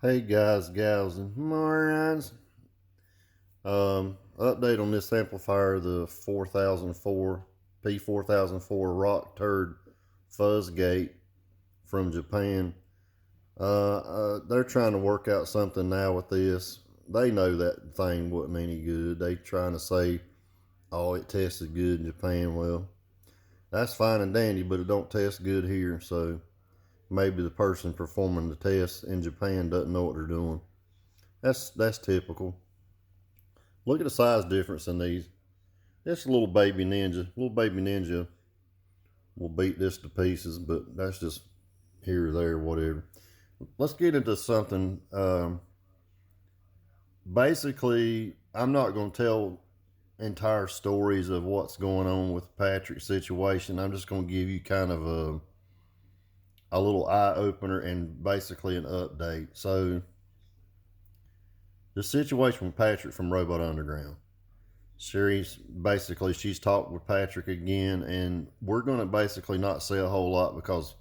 Hey guys, gals, and morons. Update on this amplifier, the 4004 P4004 Rock Turd Fuzz Gate from Japan. They're trying to work out something now with this. They know that thing wasn't any good. They trying to say, oh, it tested good in Japan. Well, that's fine and dandy, but it don't test good here. So maybe the person performing the test in Japan doesn't know what they're doing. That's typical. Look at the size difference in these. This little baby ninja. Little baby ninja will beat this to pieces, but that's just here or there, whatever. Let's get into something. Basically, I'm not going to tell entire stories of what's going on with Patrick's situation. I'm just going to give you kind of a little eye opener and basically an update. So, the situation with Patrick from Robot Underground. She's talked with Patrick again, and we're going to basically not say a whole lot because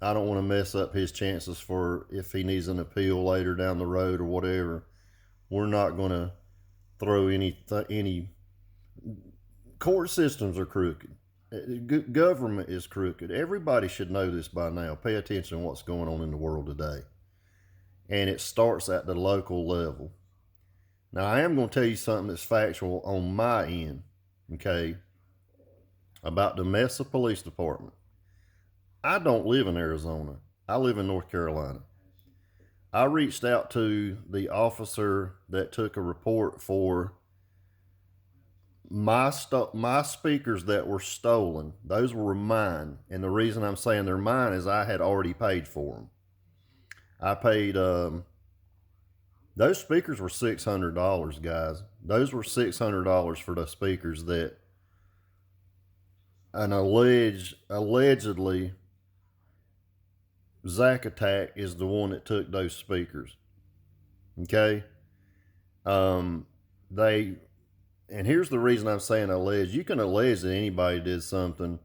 I don't want to mess up his chances for if he needs an appeal later down the road or whatever. We're not going to throw any court systems are crooked. Government is crooked. Everybody should know this by now. Pay attention to what's going on in the world today. And it starts at the local level. Now, I am going to tell you something that's factual on my end, okay, about the Mesa Police Department. I don't live in Arizona. I live in North Carolina. I reached out to the officer that took a report for my speakers that were stolen. Those were mine, and the reason I'm saying they're mine is I had already paid for them. I paid. Those speakers were $600, guys. Those were $600 for the speakers that allegedly Zack Attack is the one that took those speakers. Okay. They and here's the reason I'm saying allege. You can allege that anybody did something,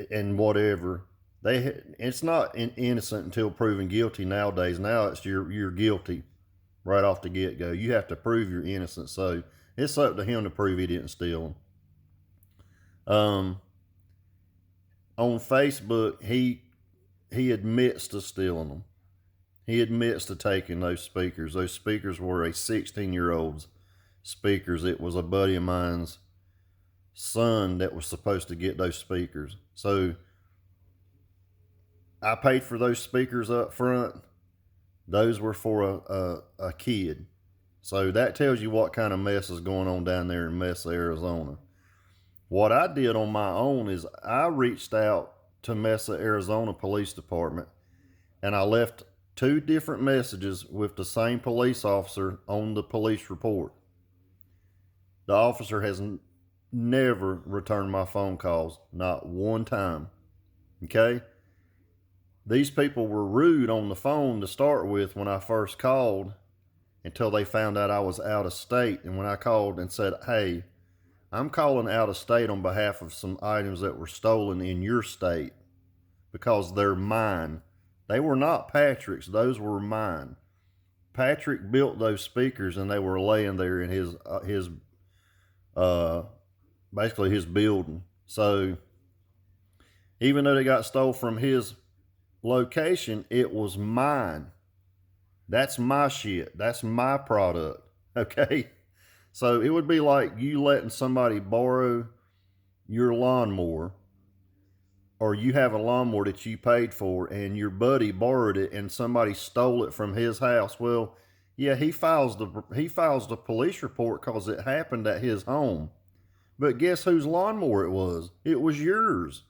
and whatever. It's not innocent until proven guilty nowadays. Now it's you're guilty right off the get go. You have to prove you're innocent. So it's up to him to prove he didn't steal them. On Facebook, he admits to stealing them. He admits to taking those speakers. Those speakers were a 16-year-old's speakers. It was a buddy of mine's son that was supposed to get those speakers. So I paid for those speakers up front. Those were for a kid. So that tells you what kind of mess is going on down there in Mesa, Arizona. What I did on my own is I reached out to Mesa, Arizona Police Department, and I left two different messages with the same police officer on the police report. The officer has never returned my phone calls, not one time. Okay? These people were rude on the phone to start with when I first called until they found out I was out of state. And when I called and said, hey, I'm calling out of state on behalf of some items that were stolen in your state because they're mine. They were not Patrick's, those were mine. Patrick built those speakers and they were laying there in his basically his building. So even though they got stole from his location, it was mine. That's my shit. That's my product. Okay? So it would be like you letting somebody borrow your lawnmower, or you have a lawnmower that you paid for and your buddy borrowed it and somebody stole it from his house. Well, yeah, he files the police report because it happened at his home. But guess whose lawnmower it was? It was yours.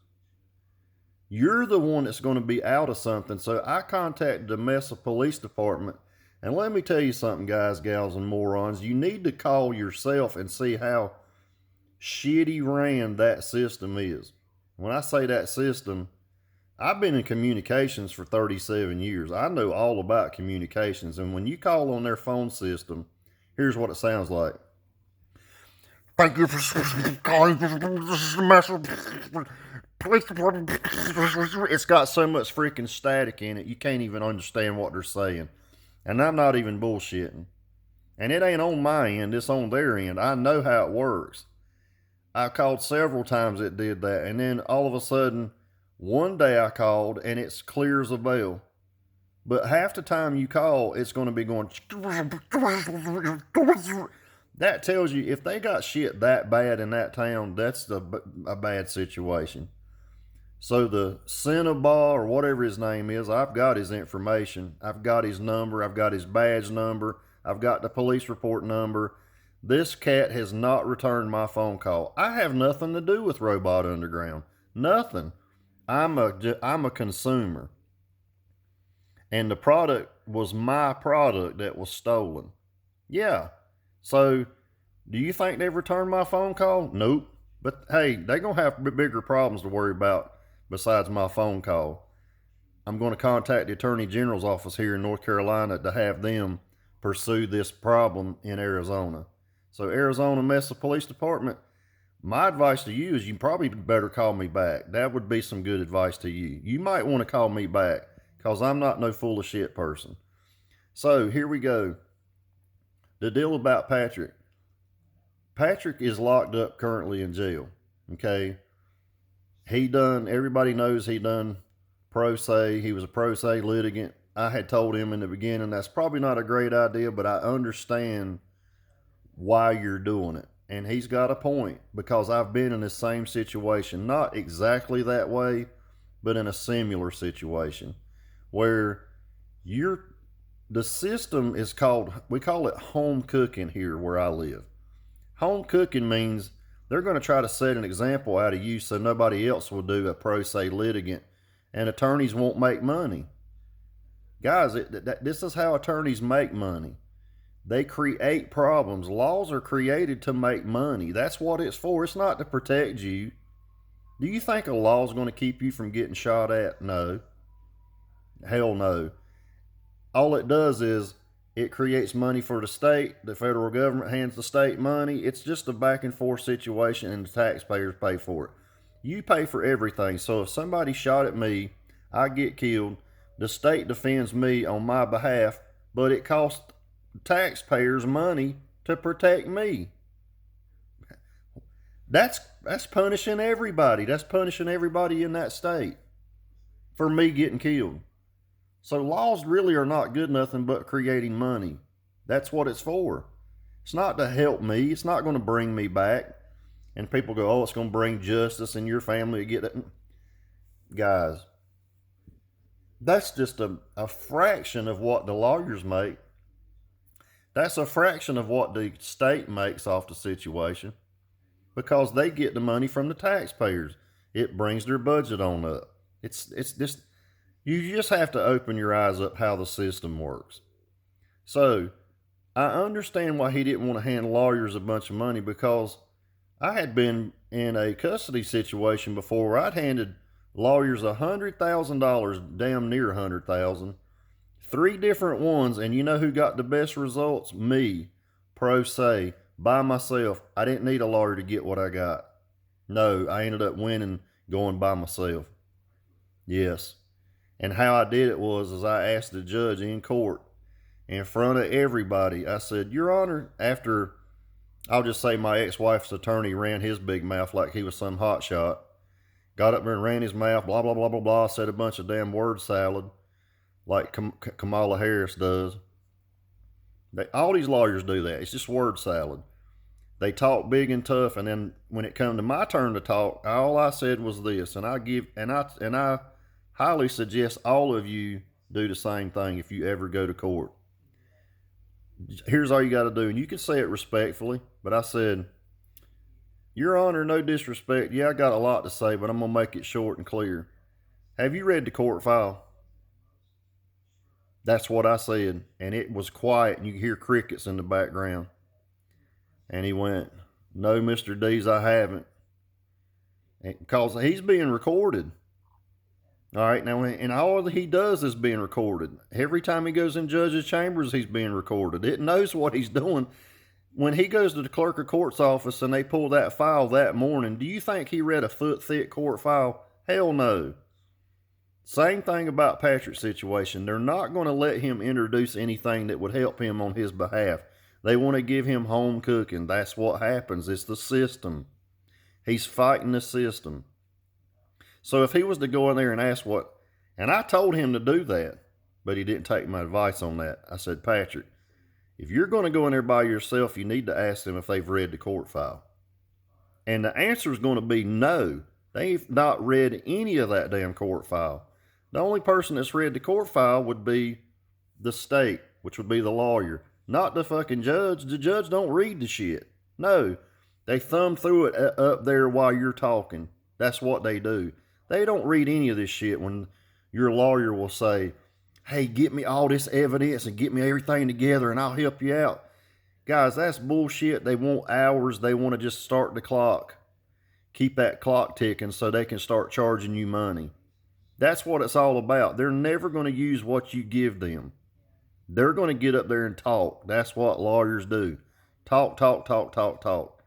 You're the one that's going to be out of something. So I contacted the Mesa Police Department. And let me tell you something, guys, gals, and morons. You need to call yourself and see how shitty ran that system is. When I say that system, I've been in communications for 37 years. I know all about communications. And when you call on their phone system, here's what it sounds like. Thank you for calling. This is the message. police department. It's got so much freaking static in it, you can't even understand what they're saying. And I'm not even bullshitting. And it ain't on my end, it's on their end. I know how it works. I called several times it did that. And then all of a sudden, one day I called and it's clear as a bell. But half the time you call, it's going to be going. That tells you if they got shit that bad in that town, that's a bad situation. So the Cinnabon or whatever his name is, I've got his information. I've got his number. I've got his badge number. I've got the police report number. This cat has not returned my phone call. I have nothing to do with Robot Underground. Nothing. I'm a consumer. And the product was my product that was stolen. Yeah. So, do you think they've returned my phone call? Nope. But hey, they're going to have bigger problems to worry about besides my phone call. I'm going to contact the Attorney General's office here in North Carolina to have them pursue this problem in Arizona. So, Arizona Mesa Police Department, my advice to you is you probably better call me back. That would be some good advice to you. You might want to call me back because I'm not no full of shit person. So, here we go. The deal about Patrick. Patrick is locked up currently in jail. Okay. Everybody knows he done pro se. He was a pro se litigant. I had told him in the beginning that's probably not a great idea, but I understand why you're doing it. And he's got a point because I've been in the same situation. Not exactly that way, but in a similar situation where the system is we call it home cooking here where I live. Home cooking means they're going to try to set an example out of you so nobody else will do a pro se litigant and attorneys won't make money. Guys, this is how attorneys make money. They create problems. Laws are created to make money. That's what it's for. It's not to protect you. Do you think a law is going to keep you from getting shot at? No. Hell no. All it does is it creates money for the state. The federal government hands the state money. It's just a back and forth situation and the taxpayers pay for it. You pay for everything. So if somebody shot at me, I get killed, the state defends me on my behalf, but it costs taxpayers money to protect me. That's punishing everybody. That's punishing everybody in that state for me getting killed. So laws really are not good nothing but creating money. That's what it's for. It's not to help me. It's not going to bring me back. And people go, oh, it's going to bring justice and your family to get it. Guys, that's just a fraction of what the lawyers make. That's a fraction of what the state makes off the situation because they get the money from the taxpayers. It brings their budget on up. It's just, you just have to open your eyes up how the system works. So I understand why he didn't want to hand lawyers a bunch of money because I had been in a custody situation before where I'd handed lawyers $100,000, damn near $100,000, 3 different ones, and you know who got the best results? Me, pro se, by myself. I didn't need a lawyer to get what I got. No, I ended up winning going by myself. Yes. And how I did it was I asked the judge in court, in front of everybody, I said, Your Honor, after, I'll just say my ex-wife's attorney ran his big mouth like he was some hotshot, got up there and ran his mouth, blah, blah, blah, blah, blah, said a bunch of damn word salad like Kamala Harris does. All these lawyers do that. It's just word salad. They talk big and tough, and then when it come to my turn to talk, all I said was this, and I highly suggest all of you do the same thing if you ever go to court. Here's all you got to do, and you can say it respectfully, but I said, Your Honor, no disrespect. Yeah, I got a lot to say, but I'm going to make it short and clear. Have you read the court file? That's what I said, and it was quiet, and you could hear crickets in the background. And he went, No, Mr. Dees, I haven't. Because he's being recorded. All right, now, and all he does is being recorded. Every time he goes in judge's chambers, he's being recorded. It knows what he's doing. When he goes to the clerk of court's office and they pull that file that morning, do you think he read a foot-thick court file? Hell no. Same thing about Patrick's situation. They're not going to let him introduce anything that would help him on his behalf. They want to give him home cooking. That's what happens. It's the system. He's fighting the system. So if he was to go in there and ask what, and I told him to do that, but he didn't take my advice on that. I said, Patrick, if you're going to go in there by yourself, you need to ask them if they've read the court file. And the answer is going to be no. They've not read any of that damn court file. The only person that's read the court file would be the state, which would be the lawyer, not the fucking judge. The judge don't read the shit. No, they thumb through it up there while you're talking. That's what they do. They don't read any of this shit when your lawyer will say, hey, get me all this evidence and get me everything together and I'll help you out. Guys, that's bullshit. They want hours. They want to just start the clock. Keep that clock ticking so they can start charging you money. That's what it's all about. They're never going to use what you give them. They're going to get up there and talk. That's what lawyers do. Talk, talk, talk, talk, talk.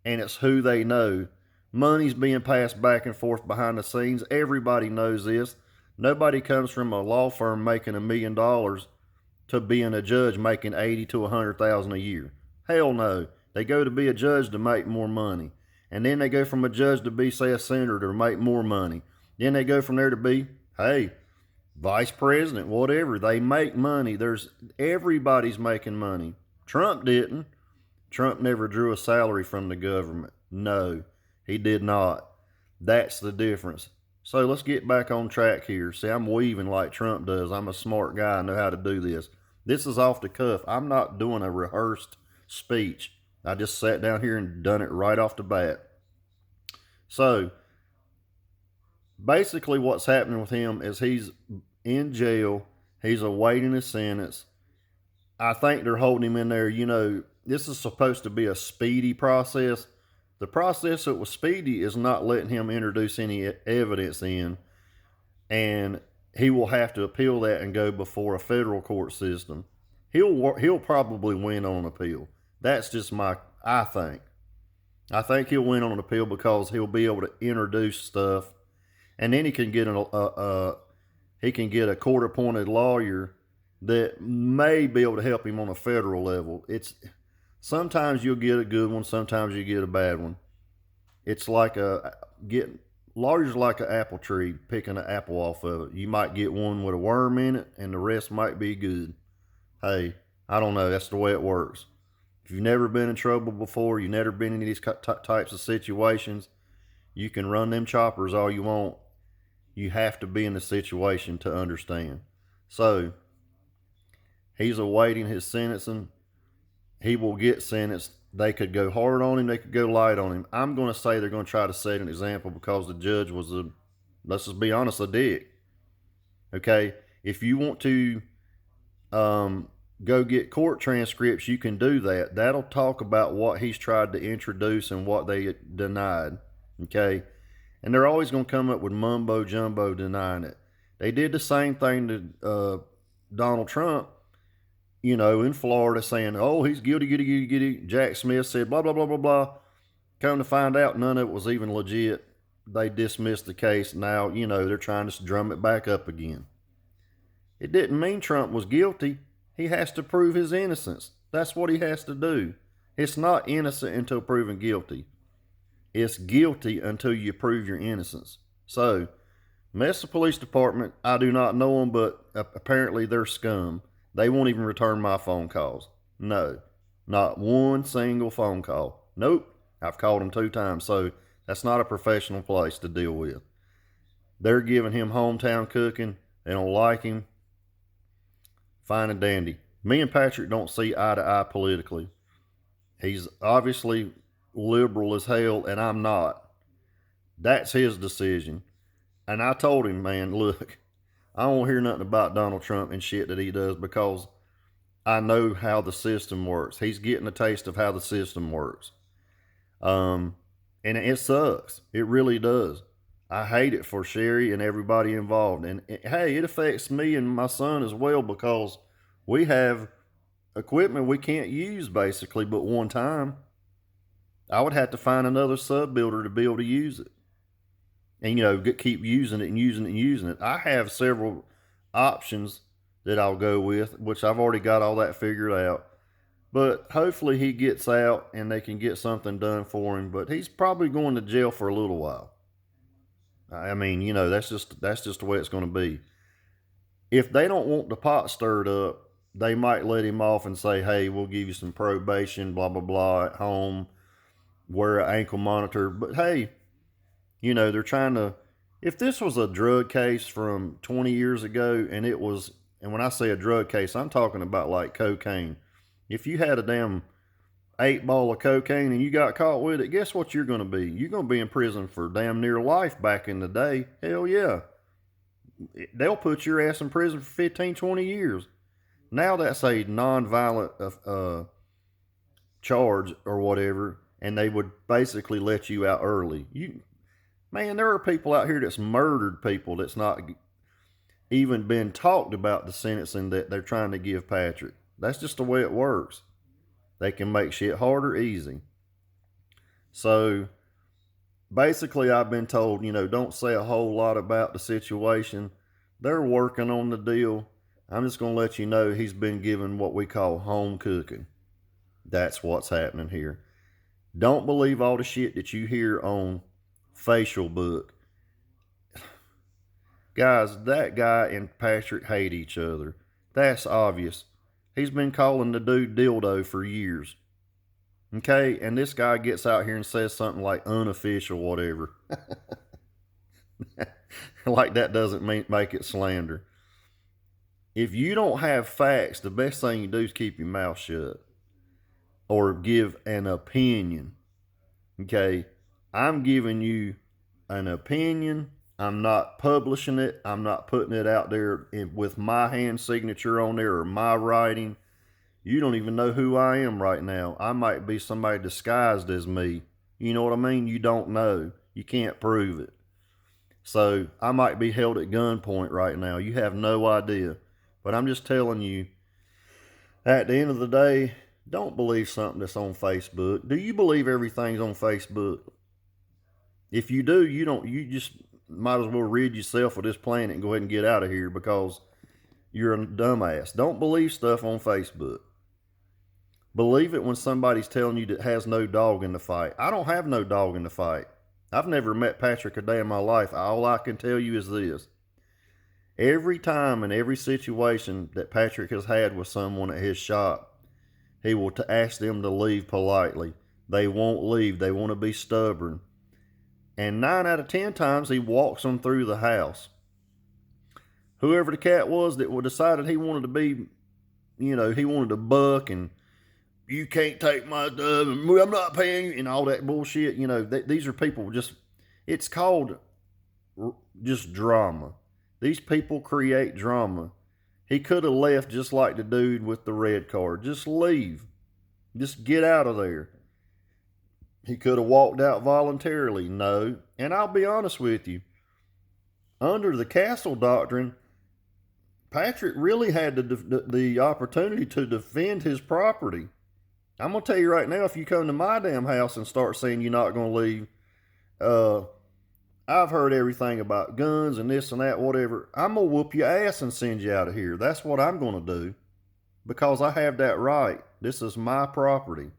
And it's who they know. Money's being passed back and forth behind the scenes. Everybody knows this. Nobody comes from a law firm making $1 million to being a judge making $80,000 to $100,000 a year. Hell no. They go to be a judge to make more money. And then they go from a judge to be, say, a senator to make more money. Then they go from there to be, hey, vice president, whatever. They make money. Everybody's making money. Trump didn't. Trump never drew a salary from the government. No, he did not. That's the difference. So let's get back on track here. See, I'm weaving like Trump does. I'm a smart guy. I know how to do this. This is off the cuff. I'm not doing a rehearsed speech. I just sat down here and done it right off the bat. So basically what's happening with him is he's in jail. He's awaiting his sentence. I think they're holding him in there. You know, this is supposed to be a speedy process. The process that was speedy is not letting him introduce any evidence in, and he will have to appeal that and go before a federal court system. He'll probably win on an appeal. That's just I think he'll win on an appeal because he'll be able to introduce stuff, and then he can get a court-appointed lawyer that may be able to help him on a federal level. Sometimes you'll get a good one, sometimes you get a bad one. It's like lawyers like an apple tree, picking an apple off of it. You might get one with a worm in it, and the rest might be good. Hey, I don't know. That's the way it works. If you've never been in trouble before, you've never been in these types of situations, you can run them choppers all you want. You have to be in the situation to understand. So, he's awaiting his sentencing. He will get sentenced. They could go hard on him. They could go light on him. I'm going to say they're going to try to set an example because the judge was let's just be honest, a dick. Okay? If you want to go get court transcripts, you can do that. That'll talk about what he's tried to introduce and what they denied. Okay? And they're always going to come up with mumbo jumbo denying it. They did the same thing to Donald Trump, you know, in Florida, saying, oh, he's guilty. Jack Smith said, blah, blah, blah, blah, blah. Come to find out, none of it was even legit. They dismissed the case. Now, you know, they're trying to drum it back up again. It didn't mean Trump was guilty. He has to prove his innocence. That's what he has to do. It's not innocent until proven guilty. It's guilty until you prove your innocence. So, Mesa Police Department, I do not know them, but apparently they're scum. They won't even return my phone calls. No, not one single phone call. Nope, I've called them 2 times, so that's not a professional place to deal with. They're giving him hometown cooking. They don't like him. Fine and dandy. Me and Patrick don't see eye to eye politically. He's obviously liberal as hell, and I'm not. That's his decision. And I told him, man, look, I don't hear nothing about Donald Trump and shit that he does because I know how the system works. He's getting a taste of how the system works. And it sucks. It really does. I hate it for Sherry and everybody involved. And hey, it affects me and my son as well because we have equipment we can't use basically but one time. I would have to find another sub builder to be able to use it. and keep using it and using it and using it. I have several options that I'll go with, which I've already got all that figured out. But hopefully he gets out and they can get something done for him. But he's probably going to jail for a little while. I mean, that's just the way it's going to be. If they don't want the pot stirred up, they might let him off and say, "Hey, we'll give you some probation, blah blah blah, at home, wear an ankle monitor." But hey, they're trying to. If this was a drug case from 20 years ago, and when I say a drug case, I'm talking about like cocaine. If you had a damn 8 ball of cocaine and you got caught with it, guess what you're going to be? You're going to be in prison for damn near life back in the day. Hell yeah. They'll put your ass in prison for 15, 20 years. Now that's a non-violent charge or whatever, and they would basically let you out early. Man, there are people out here that's murdered people that's not even been talked about the sentencing that they're trying to give Patrick. That's just the way it works. They can make shit hard or easy. So basically, I've been told, don't say a whole lot about the situation. They're working on the deal. I'm just going to let you know he's been given what we call home cooking. That's what's happening here. Don't believe all the shit that you hear on Facial Book. Guys, that guy and Patrick hate each other. That's obvious. He's been calling the dude dildo for years. Okay, and this guy gets out here and says something like unofficial, whatever. Like that doesn't make it slander. If you don't have facts, the best thing you do is keep your mouth shut or give an opinion. Okay, I'm giving you an opinion. I'm not publishing it. I'm not putting it out there with my hand signature on there or my writing. You don't even know who I am right now. I might be somebody disguised as me. You know what I mean? You don't know. You can't prove it. So I might be held at gunpoint right now. You have no idea. But I'm just telling you, at the end of the day, don't believe something that's on Facebook. Do you believe everything's on Facebook? If you do, you just might as well rid yourself of this planet and go ahead and get out of here because you're a dumbass. Don't believe stuff on Facebook. Believe it when somebody's telling you that has no dog in the fight. I don't have no dog in the fight. I've never met Patrick a day in my life. All I can tell you is this. Every time in every situation that Patrick has had with someone at his shop, he will ask them to leave politely. They won't leave. They want to be stubborn. And 9 out of 10 times he walks them through the house. Whoever the cat was that decided he wanted to be, he wanted to buck and you can't take my stuff and I'm not paying you and all that bullshit. These are people it's called just drama. These people create drama. He could have left just like the dude with the red card. Just leave. Just get out of there. He could have walked out voluntarily. No. And I'll be honest with you. Under the castle doctrine, Patrick really had the opportunity to defend his property. I'm going to tell you right now, if you come to my damn house and start saying you're not going to leave, I've heard everything about guns and this and that, whatever. I'm going to whoop your ass and send you out of here. That's what I'm going to do because I have that right. This is my property.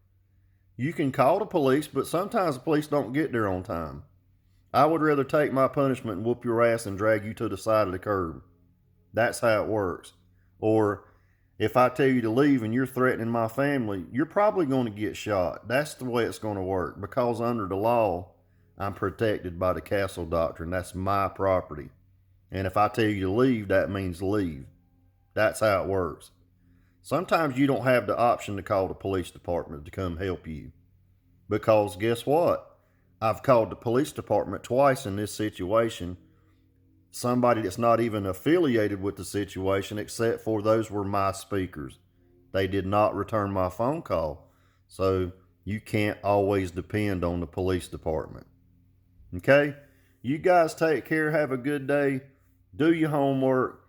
You can call the police, but sometimes the police don't get there on time. I would rather take my punishment and whoop your ass and drag you to the side of the curb. That's how it works. Or if I tell you to leave and you're threatening my family, you're probably going to get shot. That's the way it's going to work because under the law, I'm protected by the castle doctrine. That's my property. And if I tell you to leave, that means leave. That's how it works. Sometimes you don't have the option to call the police department to come help you. Because guess what? I've called the police department twice in this situation. Somebody that's not even affiliated with the situation, except for those were my speakers. They did not return my phone call. So you can't always depend on the police department. Okay? You guys take care. Have a good day. Do your homework.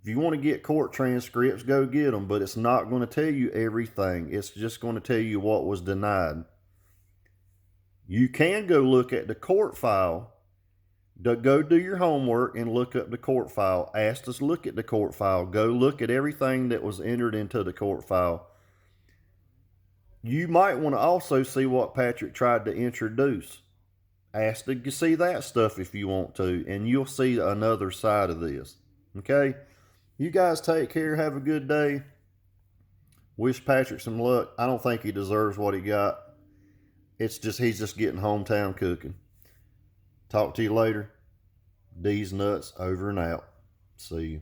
If you want to get court transcripts, go get them. But it's not going to tell you everything. It's just going to tell you what was denied. You can go look at the court file Go do your homework and look up the court file. Ask us to look at the court file. Go look at everything that was entered into the court file. You might want to also see what Patrick tried to introduce. Ask to see that stuff if you want to, and you'll see another side of this. Okay? You guys take care. Have a good day. Wish Patrick some luck. I don't think he deserves what he got. It's just he's just getting hometown cooking. Talk to you later. D's Nuts over and out. See you.